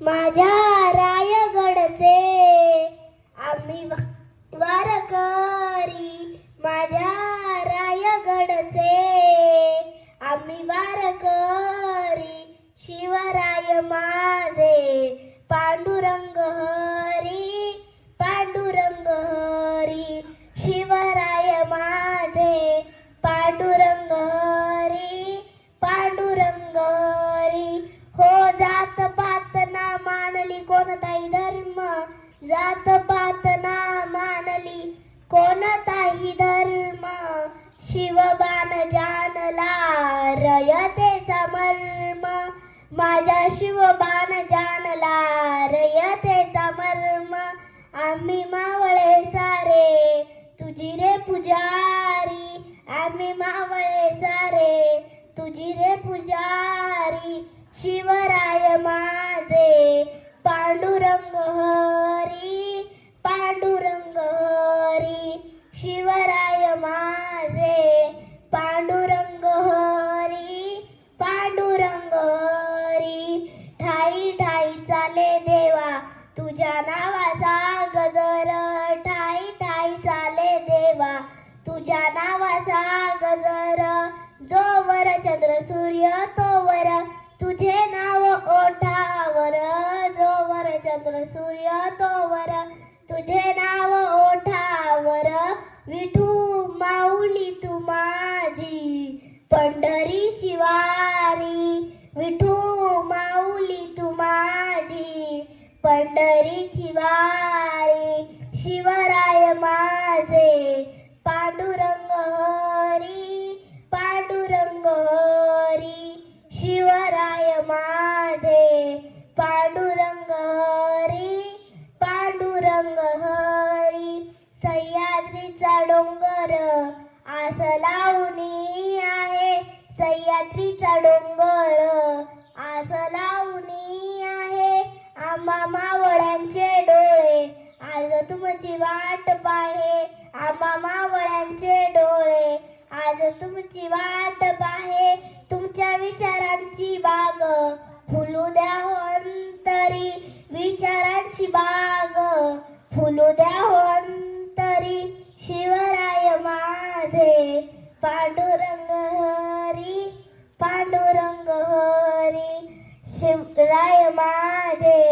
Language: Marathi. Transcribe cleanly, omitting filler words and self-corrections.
माझ्या रायगडचे आम्ही वारकरी, माझ्या रायगडचे आम्ही वारकरी, शिवराय माझे पांडुरंग हरी, पांडुरंग हरी, शिवराय माझे पांडुरंग हरी, पांडुरंग हरी. हो जात पात ना मानली कोणताही धर्म, जात पात ना मानली कोणताही धर्म, शिवबाण जाणला रयतेचा मर्म, माझ्या शिवबाण जाणला रयतेचा मर्म. आम्ही मावळे सारे तुझी रे पुजारी, आम्ही मावळे सारे तुझी रे पुजारी, शिवराय माझे पांडुरंग हरी, पांडुरंग हरी, शिवराय माझे पांडुरंग हरी, पांडुरंग हरी. ठाई ठाई चाले देवा तुझ्या नावाचा गजर, ठाई ठाई चाले देवा तुझ्या नावाचा गजर, जोवर चंद्र सूर्य तोवर तुझे नाव ओठावर, जोवर चंद्र सूर्य तोवर तुझे नाव ओठावर. विठू माऊली तू माझी पंढरीची वारी, विठू माऊली तू माझी पंढरीची वारी, शिवराय माझे पांडुरंग हरी, पांडुरंग हरी, शिवराय माझे पांडुरंग हरी, पांडुरंग हरी. सह्याद्रीचा डोंगर आस लावणी आहे, सह्याद्रीचा डोंगर आस लावणी आहे, आम्हा मावळ्यांचे डोळे आज तुमची वाट पाहे, आम्हा मावळ्यांचे डोळे आज तुमची वाट पाहे. तुमच्या विचारांची बाग फुलू द्या हो अंतरी, विचारांची बाग फुलू द्या हो अंतरी, शिवराय माझे पांडुरंग हरी, पांडुरंग हरी, शिवराय माझे